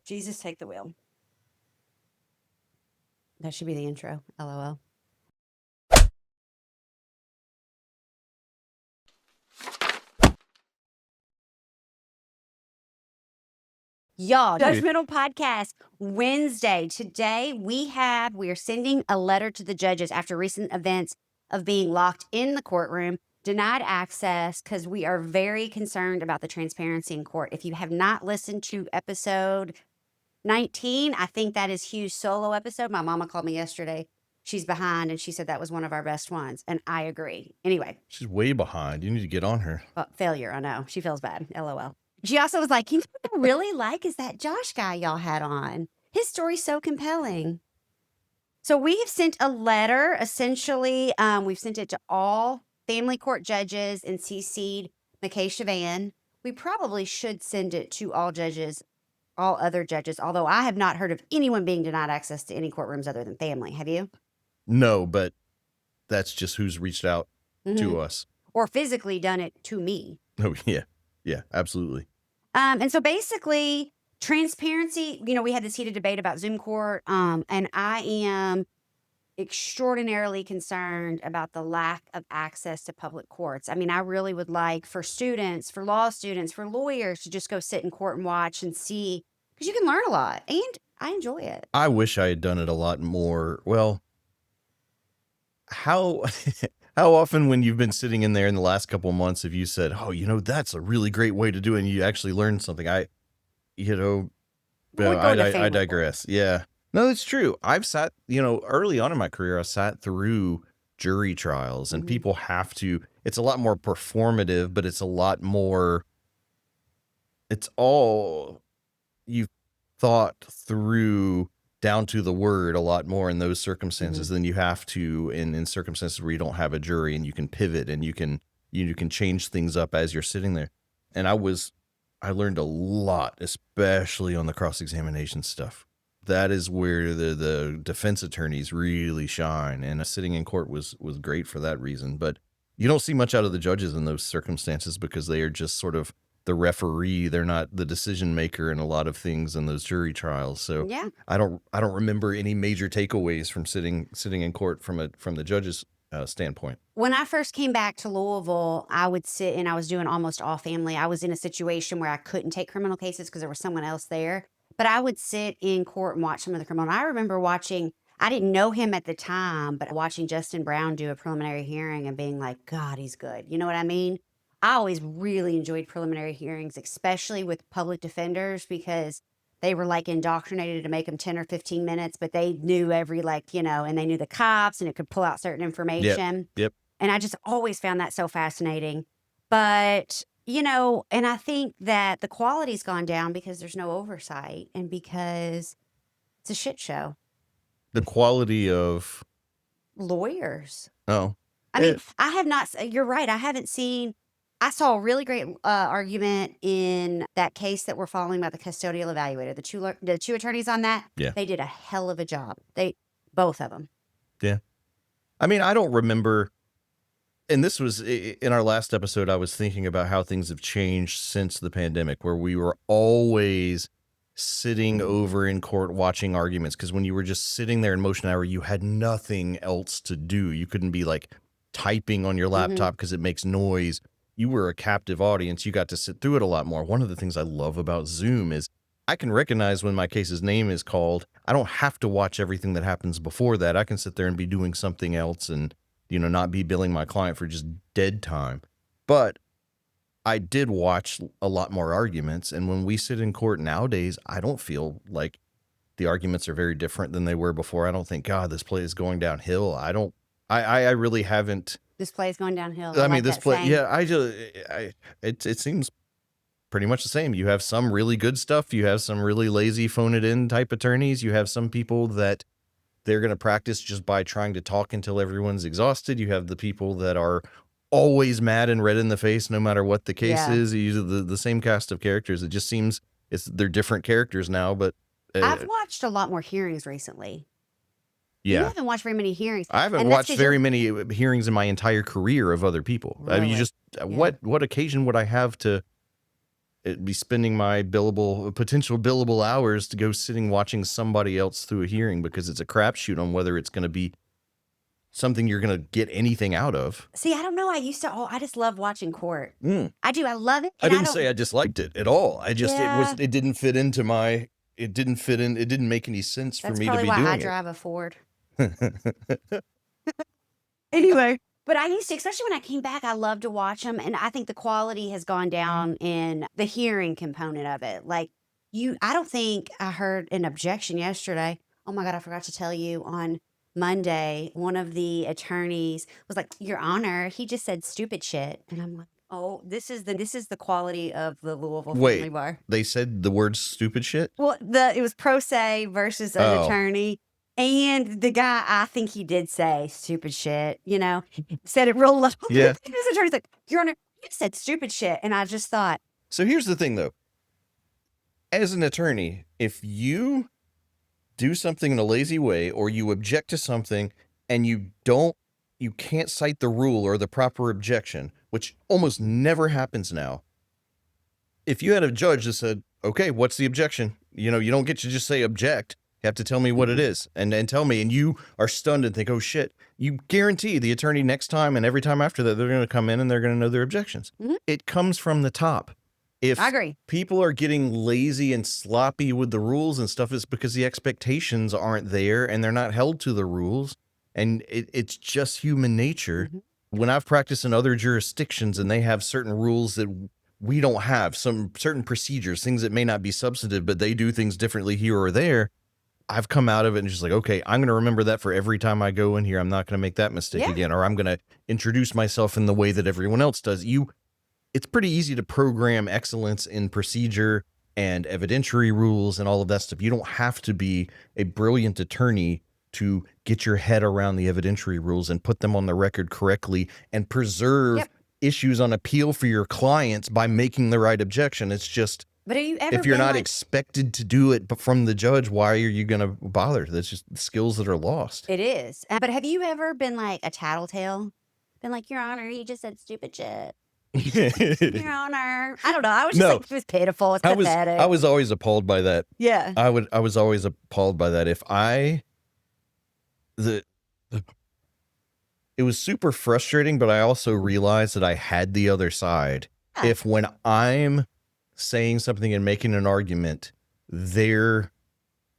Jesus, take the wheel. That should be the intro. LOL. Y'all, JudgeMental Podcast, Wednesday. Today we are sending a letter to the judges after recent events of being locked in the courtroom, denied access, because we are very concerned about the transparency in court. If you have not listened to episode 19, I think that is Hugh's solo episode. My mama called me yesterday. She's behind, and she said that was one of our best ones, and I agree. Anyway. She's way behind. You need to get on her. Failure, I know. She feels bad. LOL. She also was like, you know what I really like is that Josh guy y'all had on. His story's so compelling. So we have sent a letter, essentially. We've sent it to all family court judges and CC'd McKay Chavan. We probably should send it to all judges, all other judges, although I have not heard of anyone being denied access to any courtrooms other than family. Have you? No, but that's just who's reached out to us. Or physically done it to me. Oh, yeah. Yeah, absolutely. And so basically, transparency, we had this heated debate about Zoom court, and I am extraordinarily concerned about the lack of access to public courts. I mean, I really would like for students, for law students, for lawyers to just go sit in court and watch and see, because you can learn a lot, and I enjoy it. I wish I had done it a lot more. Well, how often when you've been sitting in there in the last couple of months have you said, oh, that's a really great way to do it, and you actually learned something? I digress. Yeah. No, that's true. I've sat, early on in my career, I sat through jury trials, and people have to, it's a lot more performative, but it's a lot more, it's all you've thought through down to the word a lot more in those circumstances than you have to in circumstances where you don't have a jury and you can pivot and you can change things up as you're sitting there. And I learned a lot, especially on the cross-examination stuff. That is where the defense attorneys really shine. And sitting in court was great for that reason. But you don't see much out of the judges in those circumstances because they are just sort of the referee. They're not the decision maker in a lot of things in those jury trials. So yeah. I don't remember any major takeaways from sitting in court from the judge's standpoint. When I first came back to Louisville, I would sit and I was doing almost all family. I was in a situation where I couldn't take criminal cases because there was someone else there, but I would sit in court and watch some of the criminal. And I remember watching, I didn't know him at the time, but watching Justin Brown do a preliminary hearing and being like, God, he's good. You know what I mean? I always really enjoyed preliminary hearings, especially with public defenders, because they were like indoctrinated to make them 10 or 15 minutes, but they knew every and they knew the cops and it could pull out certain information. Yep. And I just always found that so fascinating. But, and I think that the quality's gone down because there's no oversight and because it's a shit show. The quality of lawyers. Oh. I mean, I have not, you're right. I saw a really great argument in that case that we're following about the custodial evaluator. The two attorneys on that, they did a hell of a job. Both of them. Yeah. I mean, I don't remember, and this was in our last episode, I was thinking about how things have changed since the pandemic, where we were always sitting over in court watching arguments, because when you were just sitting there in motion hour, you had nothing else to do. You couldn't be like typing on your laptop because it makes noise. You were a captive audience. You got to sit through it a lot more. One of the things I love about Zoom is I can recognize when my case's name is called. I don't have to watch everything that happens before that. I can sit there and be doing something else and, not be billing my client for just dead time. But I did watch a lot more arguments. And when we sit in court nowadays, I don't feel like the arguments are very different than they were before. I don't think, God, this play is going downhill. I really haven't. This play is going downhill. I mean, this play, it seems pretty much the same. You have some really good stuff. You have some really lazy phone it in type attorneys. You have some people that they're going to practice just by trying to talk until everyone's exhausted. You have the people that are always mad and red in the face, no matter what the case is. You use the same cast of characters. It just seems they're different characters now, but I've watched a lot more hearings recently. Yeah. You haven't watched very many hearings. I haven't watched very many hearings in my entire career of other people. Really? I mean, what occasion would I have to, be spending my potential billable hours to go sitting watching somebody else through a hearing because it's a crapshoot on whether it's going to be something you're going to get anything out of. See, I don't know. I just love watching court. I do. I love it. I didn't say I disliked it at all. I just, it didn't fit into it didn't make any sense for me to be doing it. That's probably why I drive a Ford. Anyway. But I used to, especially when I came back, I love to watch them. And I think the quality has gone down in the hearing component of it. Like I don't think I heard an objection yesterday. Oh my God, I forgot to tell you on Monday, one of the attorneys was like, Your Honor, he just said stupid shit. And I'm like, oh, this is the quality of the Louisville Family Bar. They said the word stupid shit? Well, it was pro se versus an attorney. And the guy, I think he did say stupid shit, said it real low. Yeah. His attorney's like, Your Honor, you said stupid shit. And I just thought. So here's the thing, though. As an attorney, if you do something in a lazy way or you object to something and you can't cite the rule or the proper objection, which almost never happens now. If you had a judge that said, okay, what's the objection? You don't get to just say object. You have to tell me what it is and tell me. And you are stunned and think, oh, shit. You guarantee the attorney next time and every time after that, they're going to come in and they're going to know their objections. Mm-hmm. It comes from the top. If I agree. People are getting lazy and sloppy with the rules and stuff, it's because the expectations aren't there and they're not held to the rules. And it's just human nature. Mm-hmm. When I've practiced in other jurisdictions and they have certain rules that we don't have, some certain procedures, things that may not be substantive, but they do things differently here or there. I've come out of it and just like, okay, I'm going to remember that for every time I go in here. I'm not going to make that mistake again, or I'm going to introduce myself in the way that everyone else does. It's pretty easy to program excellence in procedure and evidentiary rules and all of that stuff. You don't have to be a brilliant attorney to get your head around the evidentiary rules and put them on the record correctly and preserve issues on appeal for your clients by making the right objection. It's just, but have you ever if you're not expected to do it from the judge, why are you going to bother? That's just skills that are lost. It is. But have you ever been like a tattletale? Been like, Your Honor, you just said stupid shit. Your Honor. I don't know. I was just like, it was pitiful. It's pathetic. I was always appalled by that. Yeah. I was always appalled by that. It was super frustrating, but I also realized that I had the other side. Yeah. If when I'm saying something and making an argument, they're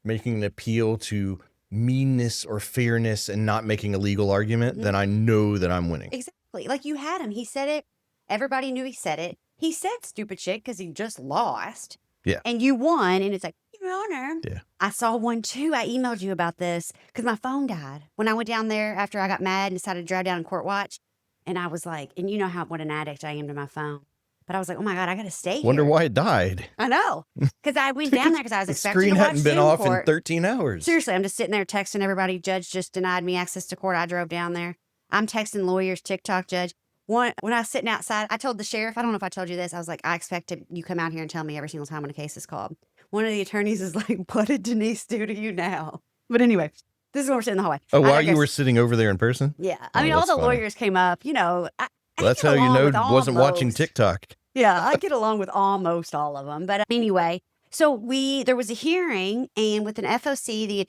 making an appeal to meanness or fairness and not making a legal argument, then I know that I'm winning. Exactly. Like you had him. He said it. Everybody knew he said it. He said stupid shit because he just lost. Yeah. And you won. And it's like, Your Honor. Yeah. I saw one too. I emailed you about this because my phone died. When I went down there after I got mad and decided to drive down and court watch. And I was like, and you know what an addict I am to my phone. But I was like, oh my God, I got to stay here. Wonder why it died. I know. Because I went down there because I was expecting to watch the screen hadn't been off court. in 13 hours. Seriously, I'm just sitting there texting everybody. Judge just denied me access to court. I drove down there. I'm texting lawyers, TikTok judge. When I was sitting outside, I told the sheriff, I don't know if I told you this. I was like, I expect you come out here and tell me every single time when a case is called. One of the attorneys is like, what did Denise do to you now? But anyway, this is where we're sitting in the hallway. While you were sitting over there in person? Yeah. I mean, all the lawyers came up, that's how you know wasn't watching TikTok. Yeah, I get along with almost all of them. But anyway, so there was a hearing, and with an FOC, the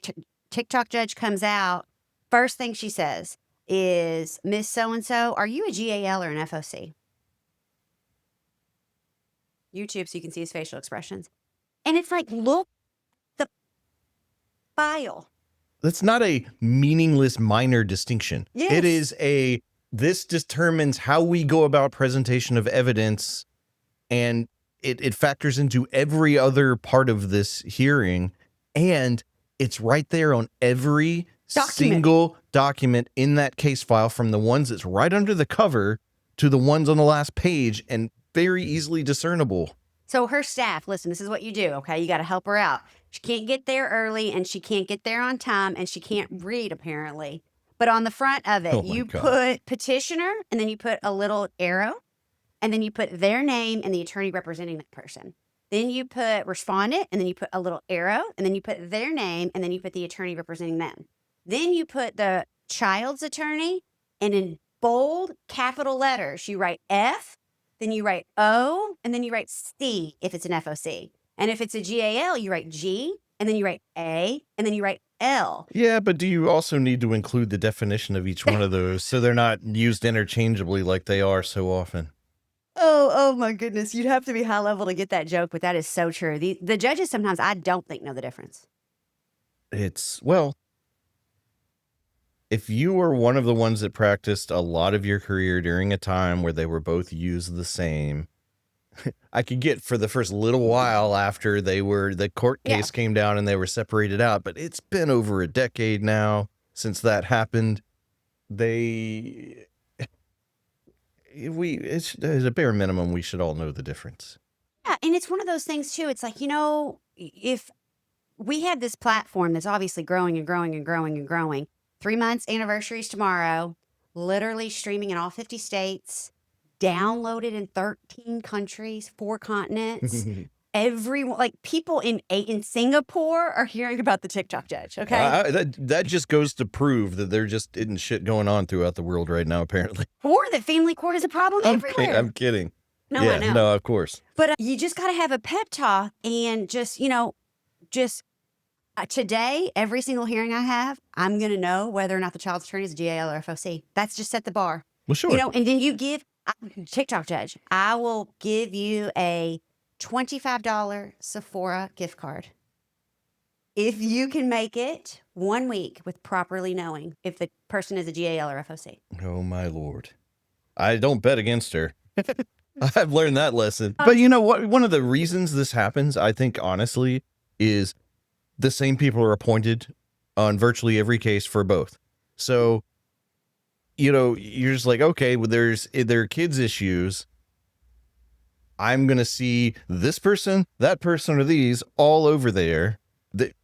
TikTok judge comes out. First thing she says is, Miss So-and-so, are you a GAL or an FOC? YouTube, so you can see his facial expressions. And it's like, look, the file. That's not a meaningless minor distinction. Yes. It is this determines how we go about presentation of evidence, and it factors into every other part of this hearing, and it's right there on every single document in that case file, from the ones that's right under the cover to the ones on the last page, and very easily discernible. So her staff, listen, this is what you do, okay? You got to help her out. She can't get there early, and she can't get there on time, and she can't read, apparently. But on the front of it, you put petitioner, and then you put a little arrow, and then you put their name and the attorney representing that person. Then you put respondent, and then you put a little arrow, and then you put their name, and then you put the attorney representing them. Then you put the child's attorney, and in bold capital letters, you write F, then you write O, and then you write C if it's an FOC. And if it's a GAL, you write G, and then you write A, and then you write L. Yeah, but do you also need to include the definition of each one of those so they're not used interchangeably like they are so often? Oh my goodness. You'd have to be high level to get that joke, but that is so true. The judges sometimes I don't think know the difference. Well, if you were one of the ones that practiced a lot of your career during a time where they were both used the same, I could get for the first little while after the court Yeah. case came down and they were separated out, but it's been over a decade now since that happened. As a bare minimum, we should all know the difference. Yeah, and it's one of those things too. It's like, if we had this platform that's obviously growing and growing and growing and growing, 3 months anniversaries tomorrow, literally streaming in all 50 states, downloaded in 13 countries, 4 continents. Everyone, like people in Singapore are hearing about the TikTok judge. Okay. That just goes to prove that there just isn't shit going on throughout the world right now, apparently. Or that family court is a problem everywhere. I'm kidding. No, yeah, I know. No, of course. But you just got to have a pep talk and just today, every single hearing I have, I'm going to know whether or not the child's attorney is a GAL or FOC. That's just set the bar. Well, sure. And then you give TikTok judge, I will give you a $25 Sephora gift card if you can make it 1 week with properly knowing if the person is a GAL or FOC. Oh, my Lord. I don't bet against her. I've learned that lesson. But you know what? One of the reasons this happens, I think, honestly, is the same people are appointed on virtually every case for both. So, you're just like, okay, well, there are kids' issues. I'm going to see this person, that person, or these all over there.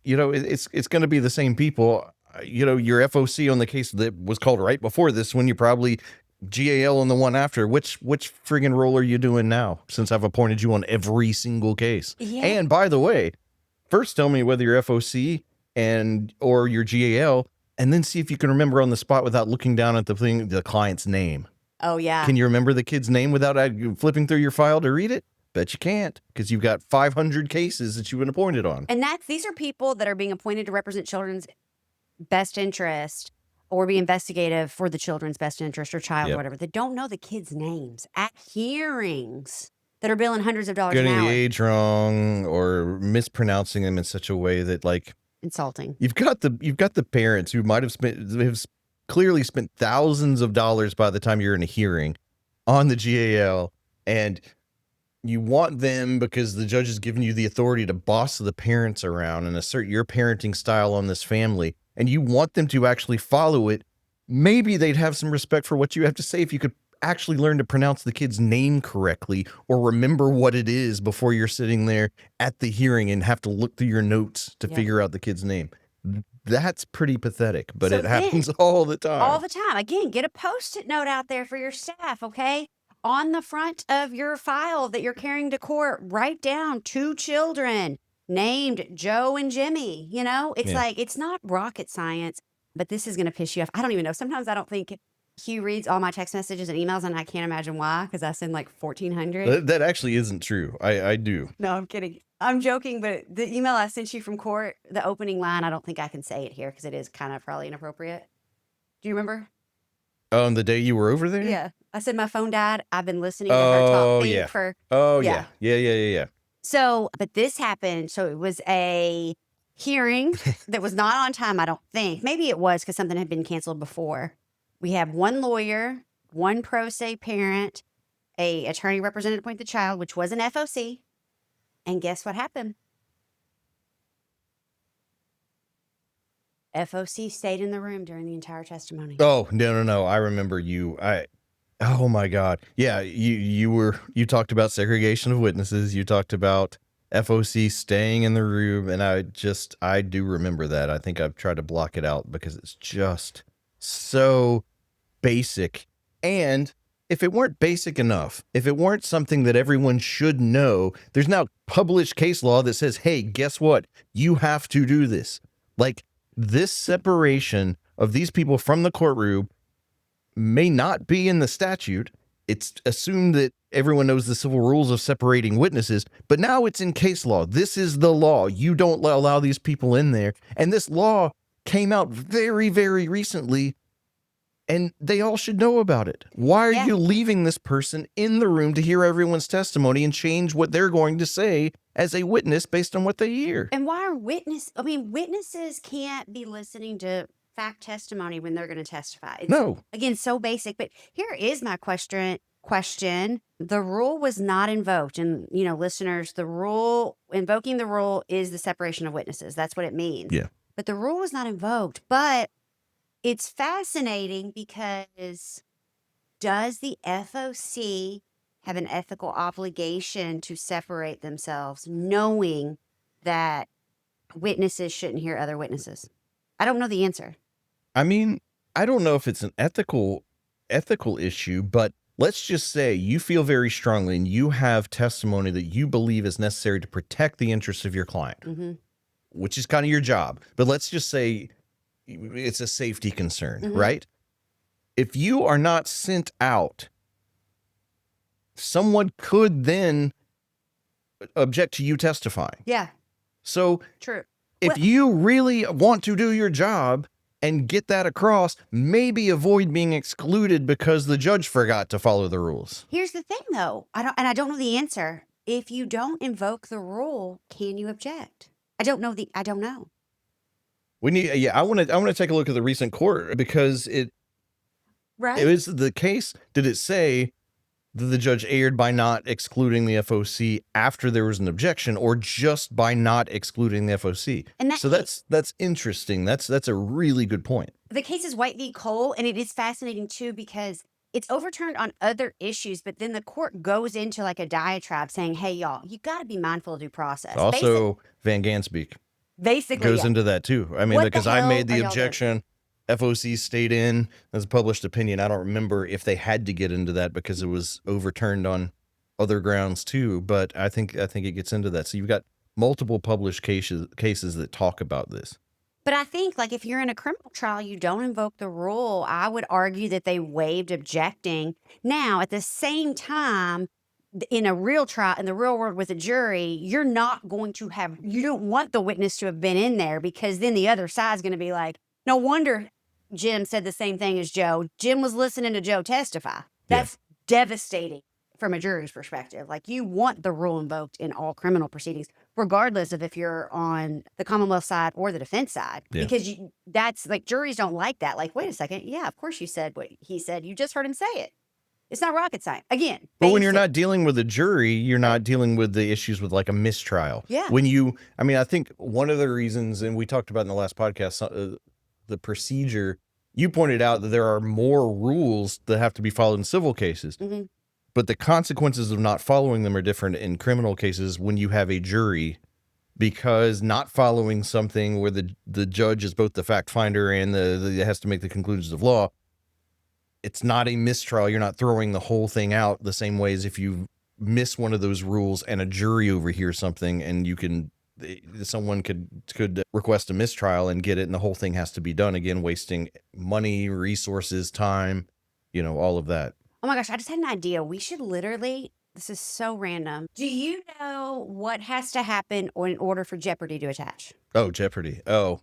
It's going to be the same people. Your FOC on the case that was called right before this one, you probably GAL on the one after. Which friggin' role are you doing now, since I've appointed you on every single case? Yeah. And by the way, first tell me whether you're FOC or your GAL, and then see if you can remember on the spot without looking down at the client's name. Oh, yeah. Can you remember the kid's name without flipping through your file to read it? Bet you can't, because you've got 500 cases that you've been appointed on. And these are people that are being appointed to represent children's best interest or be investigative for the children's best interest or child or whatever. They don't know the kids' names at hearings that are billing hundreds of dollars an Getting hour. the age wrong or mispronouncing them in such a way that, like, insulting. You've got the parents who might have clearly spent thousands of dollars by the time you're in a hearing on the GAL, and you want them because the judge has given you the authority to boss the parents around and assert your parenting style on this family, and you want them to actually follow it. Maybe they'd have some respect for what you have to say if you could actually learn to pronounce the kid's name correctly or remember what it is before you're sitting there at the hearing and have to look through your notes to figure out the kid's name. That's pretty pathetic, but it happens all the time. All the time. Again, get a Post-it note out there for your staff, okay? On the front of your file that you're carrying to court, write down 2 children named Joe and Jimmy. It's like, it's not rocket science, but this is going to piss you off. I don't even know. Sometimes I don't think Hugh reads all my text messages and emails, and I can't imagine why, because I send like 1,400. That actually isn't true. I do. No, I'm kidding. I'm joking, but the email I sent you from court, the opening line, I don't think I can say it here because it is kind of probably inappropriate. Do you remember? On the day you were over there? Yeah. I said my phone died. I've been listening to her talk for... Oh, yeah. So, but this happened. So it was a hearing that was not on time, I don't think. Maybe it was because something had been canceled before. We have 1 lawyer, 1 pro se parent, a attorney representative appointed the child, which was an FOC. And guess what happened? FOC stayed in the room during the entire testimony. Oh, no. I remember you. Oh my God. Yeah. You talked about segregation of witnesses. You talked about FOC staying in the room. And I do remember that. I think I've tried to block it out because it's just so basic. And if it weren't basic enough, if it weren't something that everyone should know, there's now published case law that says, hey, guess what? You have to do this. Like, this separation of these people from the courtroom may not be in the statute. It's assumed that everyone knows the civil rules of separating witnesses, but now it's in case law. This is the law. You don't allow these people in there. And this law came out very, very recently, and they all should know about it. Why are Yeah. you leaving this person in the room to hear everyone's testimony and change what they're going to say as a witness based on what they hear? And why are witnesses can't be listening to fact testimony when they're going to testify. It's, No. again, so basic. But here is my question. The rule was not invoked. And, listeners, invoking the rule is the separation of witnesses. That's what it means. Yeah. But the rule was not invoked. But it's fascinating because does the FOC have an ethical obligation to separate themselves, knowing that witnesses shouldn't hear other witnesses? I don't know the answer. I mean, I don't know if it's an ethical issue, but let's just say you feel very strongly and you have testimony that you believe is necessary to protect the interests of your client, which is kind of your job. But let's just say it's a safety concern, right? If you are not sent out, someone could then object to you testifying. Yeah. So True. if you really want to do your job and get that across, maybe avoid being excluded because the judge forgot to follow the rules. Here's the thing, though. I don't know the answer. If you don't invoke the rule, can you object? I don't know. I want to take a look at the recent court because it was the case. Did it say that the judge erred by not excluding the FOC after there was an objection, or just by not excluding the FOC? So that's interesting. That's a really good point. The case is White v. Cole, and it is fascinating too because it's overturned on other issues, but then the court goes into like a diatribe saying, "Hey, y'all, you got to be mindful of due process." Also, Van Gansbeek goes into that too. I mean, because I made the objection. FOC stayed in as a published opinion. I don't remember if they had to get into that because it was overturned on other grounds too, but I think it gets into that. So you've got multiple published cases that talk about this. But I think, like, if you're in a criminal trial, you don't invoke the rule. I would argue that they waived objecting. Now, at the same time, in a real trial, in the real world with a jury, you don't want the witness to have been in there, because then the other side's going to be like, no wonder Jim said the same thing as Joe. Jim was listening to Joe testify. That's devastating from a jury's perspective. Like, you want the rule invoked in all criminal proceedings, regardless of if you're on the Commonwealth side or the defense side, because that's like, juries don't like that. Like, wait a second. Yeah, of course you said what he said. You just heard him say it. It's not rocket science. Again. But when you're not dealing with a jury, you're not dealing with the issues with like a mistrial. Yeah. I think one of the reasons, and we talked about in the last podcast, the procedure, you pointed out that there are more rules that have to be followed in civil cases, but the consequences of not following them are different in criminal cases when you have a jury, because not following something where the judge is both the fact finder and has to make the conclusions of law, it's not a mistrial. You're not throwing the whole thing out the same way as if you miss one of those rules and a jury overhears something, and someone could request a mistrial and get it, and the whole thing has to be done again, wasting money, resources, time, all of that. Oh my gosh, I just had an idea. We should literally, this is so random. Do you know what has to happen in order for Jeopardy to attach? Oh, Jeopardy. Oh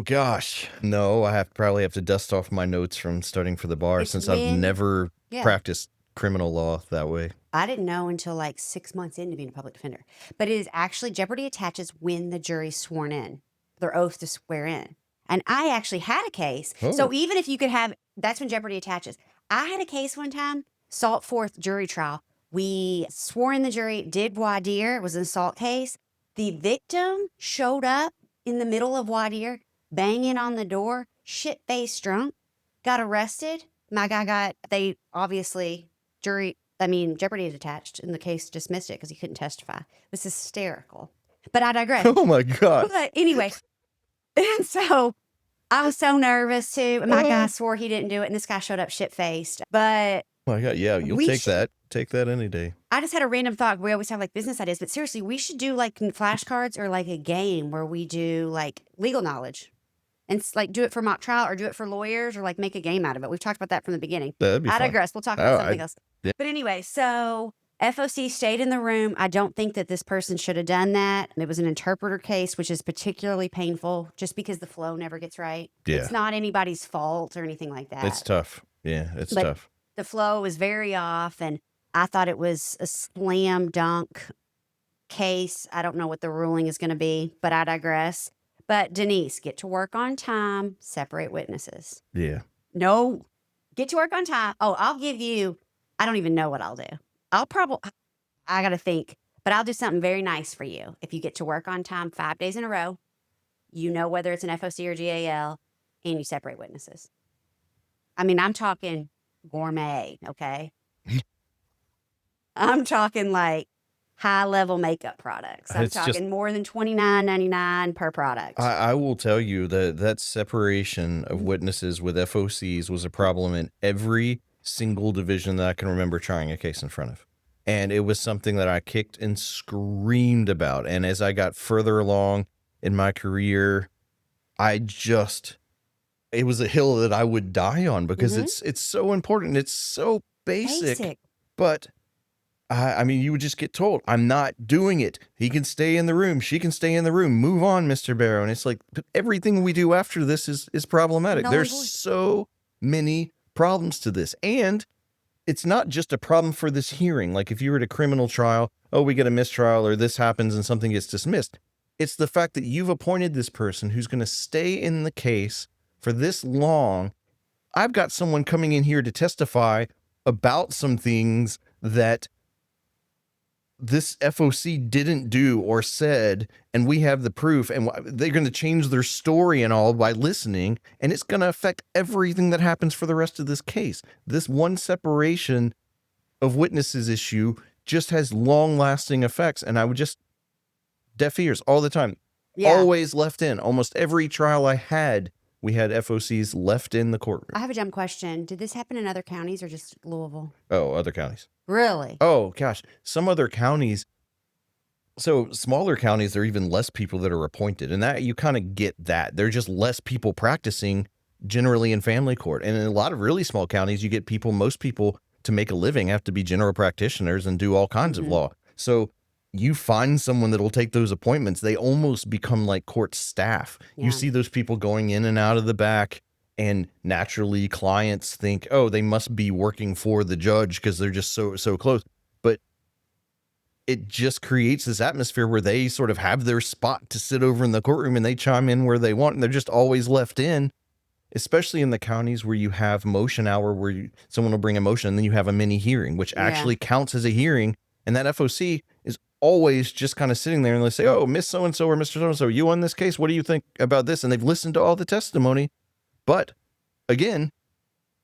gosh. No, I probably have to dust off my notes from studying for the bar, since I've never practiced criminal law that way. I didn't know until like 6 months into being a public defender. But it is actually, Jeopardy attaches when the jury's sworn in, their oath to swear in. And I actually had a case. Oh. So even if you could have, that's when Jeopardy attaches. I had a case one time, Salt Forth jury trial. We swore in the jury, did voir dire, it was an assault case. The victim showed up in the middle of voir dire, banging on the door, shit-faced drunk, got arrested. My guy Jeopardy is attached, and the case dismissed it because he couldn't testify. It was hysterical. But I digress. Oh my God. But anyway, and so I was so nervous too. And my guy swore he didn't do it, and this guy showed up shit-faced. But oh my God, yeah, you'll take that. Take that any day. I just had a random thought. We always have like business ideas, but seriously, we should do like flashcards or like a game where we do like legal knowledge. And like do it for mock trial or do it for lawyers, or like make a game out of it. We've talked about that from the beginning. That'd be fun. I digress. We'll talk about something else. Yeah. But anyway, so FOC stayed in the room. I don't think that this person should have done that. It was an interpreter case, which is particularly painful just because the flow never gets right. Yeah. It's not anybody's fault or anything like that. It's tough. Yeah, it's But tough. the flow was very off, and I thought it was a slam dunk case. I don't know what the ruling is going to be, but I digress. But Denise, get to work on time, separate witnesses. Yeah. No, get to work on time. Oh, I'll give you, I don't even know what I'll do. I got to think, but I'll do something very nice for you. If you get to work on time 5 days in a row, you know whether it's an FOC or GAL, and you separate witnesses. I mean, I'm talking gourmet, okay? I'm talking like high-level makeup products. I'm It's just- talking more than $29.99 per product. I will tell you that separation of witnesses with FOCs was a problem in every single division that I can remember trying a case in front of. And it was something that I kicked and screamed about. And as I got further along in my career, it was a hill that I would die on because it's so important. It's so basic. But I mean, you would just get told, I'm not doing it. He can stay in the room. She can stay in the room. Move on, Mr. Barrow. And it's like, but everything we do after this is problematic. There's so many problems to this. And it's not just a problem for this hearing. Like if you were at a criminal trial, oh, we get a mistrial or this happens and something gets dismissed. It's the fact that you've appointed this person who's going to stay in the case for this long. I've got someone coming in here to testify about some things that this FOC didn't do or said, and we have the proof, and they're going to change their story and all by listening, and it's going to affect everything that happens for the rest of this case. This one separation of witnesses issue just has long-lasting effects, and I would just deaf ears all the time. Yeah. Always left in. Almost every trial I had, we had FOCs left in the courtroom. I have a dumb question. Did this happen in other counties or just Louisville? Oh, other counties. Really? Oh, gosh. Some other counties, so smaller counties, there are even less people that are appointed. And that you kind of get that. There are just less people practicing generally in family court. And in a lot of really small counties, you get most people to make a living have to be general practitioners and do all kinds of law. So you find someone that will take those appointments. They almost become like court staff. Yeah. You see those people going in and out of the back. And naturally, clients think, oh, they must be working for the judge because they're just so close. But it just creates this atmosphere where they sort of have their spot to sit over in the courtroom and they chime in where they want. And they're just always left in, especially in the counties where you have motion hour, where someone will bring a motion and then you have a mini hearing, which actually counts as a hearing. And that FOC is always just kind of sitting there and they say, oh, Miss So-and-so or Mr. So-and-so, you on this case? What do you think about this? And they've listened to all the testimony. But again,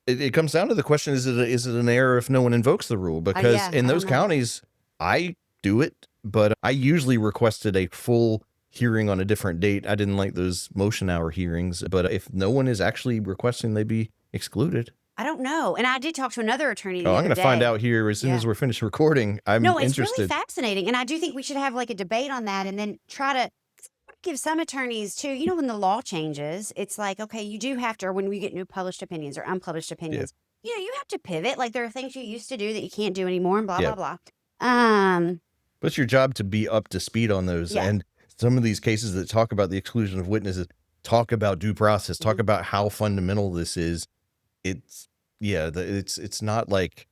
it comes down to the question, is it an error if no one invokes the rule? Because in those counties, I do it, but I usually requested a full hearing on a different date. I didn't like those motion hour hearings, but if no one is actually requesting they be excluded. I don't know. And I did talk to another attorney the I'm other going to day. find out here as soon as we're finished recording. I'm it's interested. really fascinating. And I do think we should have like a debate on that and then try to give some attorneys too, when the law changes, it's like, okay, you do have to, or when we get new published opinions or unpublished opinions, you have to pivot. Like there are things you used to do that you can't do anymore and blah, blah, blah. But it's your job to be up to speed on those. Yeah. And some of these cases that talk about the exclusion of witnesses, talk about due process, talk about how fundamental this is. It's not like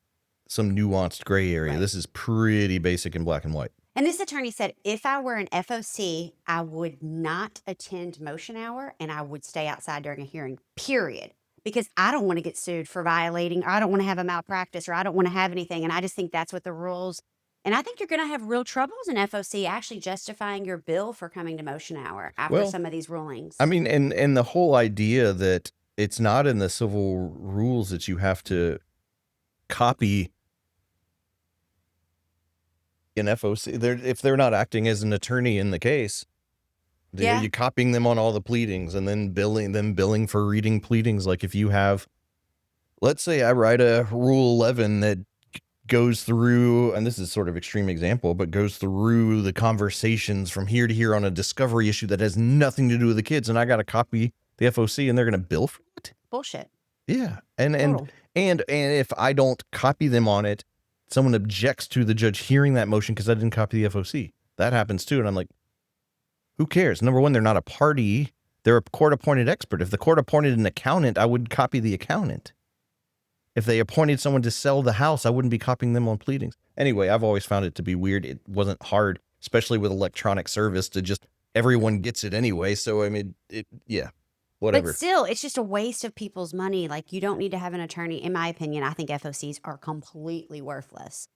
some nuanced gray area. Right. This is pretty basic in black and white. And this attorney said, if I were an FOC, I would not attend motion hour and I would stay outside during a hearing, period. Because I don't want to get sued for violating, or I don't want to have a malpractice, or I don't want to have anything. And I just think that's what the rules. And I think you're going to have real trouble as an FOC actually justifying your bill for coming to motion hour after some of these rulings. I mean, and the whole idea that it's not in the civil rules that you have to copy an FOC, if they're not acting as an attorney in the case, you're copying them on all the pleadings and then billing for reading pleadings. Like if you have, let's say I write a Rule 11 that goes through, and this is sort of extreme example, but goes through the conversations from here to here on a discovery issue that has nothing to do with the kids, and I got to copy the FOC and they're going to bill for it. Bullshit. Yeah. And if I don't copy them on it, someone objects to the judge hearing that motion because I didn't copy the FOC. That happens too. And I'm like, who cares? Number one, they're not a party. They're a court-appointed expert. If the court appointed an accountant, I would copy the accountant. If they appointed someone to sell the house, I wouldn't be copying them on pleadings. Anyway, I've always found it to be weird. It wasn't hard, especially with electronic service, to just everyone gets it anyway. So, I mean, whatever. But still, it's just a waste of people's money. Like, you don't need to have an attorney. In my opinion, I think FOCs are completely worthless.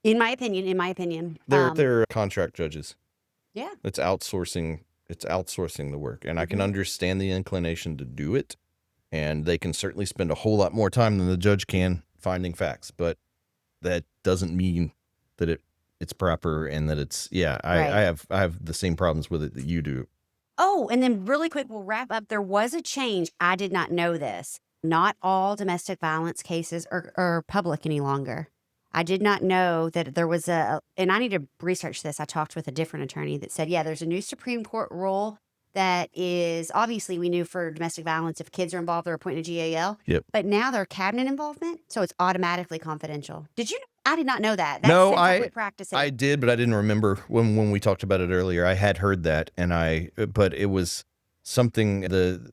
In my opinion. They're contract judges. Yeah. It's outsourcing the work. And I can understand the inclination to do it. And they can certainly spend a whole lot more time than the judge can finding facts. But that doesn't mean that it's proper and that it's, I have the same problems with it that you do. Oh, and then really quick, we'll wrap up. There was a change. I did not know this. Not all domestic violence cases are public any longer. I did not know that there was and I need to research this. I talked with a different attorney that said, there's a new Supreme Court rule that is, obviously we knew for domestic violence, if kids are involved, they're appointed a GAL. Yep. But now they're cabinet involvement, so it's automatically confidential. Did you know? I did not know that. That's No, since I quit practicing. I did, but I didn't remember when we talked about it earlier. I had heard that, but it was something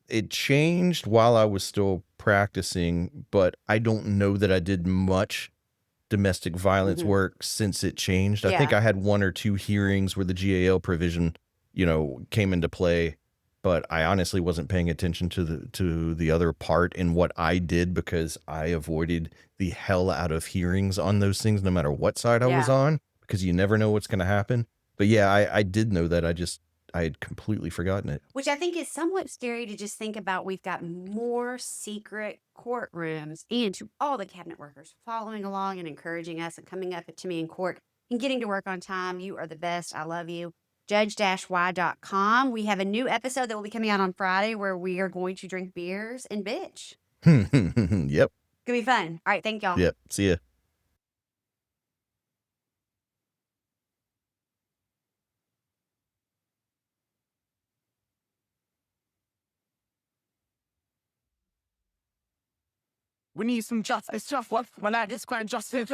it changed while I was still practicing, but I don't know that I did much domestic violence work since it changed. I think I had 1 or 2 hearings where the GAL provision, came into play, but I honestly wasn't paying attention to the other part in what I did because I avoided the hell out of hearings on those things, no matter what side I was on, because you never know what's going to happen. But I did know that. I had completely forgotten it. Which I think is somewhat scary to just think about. We've got more secret courtrooms, and to all the cabinet workers following along and encouraging us and coming up to me in court and getting to work on time. You are the best. I love you. Judge-Y.com. We have a new episode that will be coming out on Friday where we are going to drink beers and bitch. Yep. Gonna be fun. All right. Thank y'all. Yep. See ya. We need some justice. What? When I describe justice.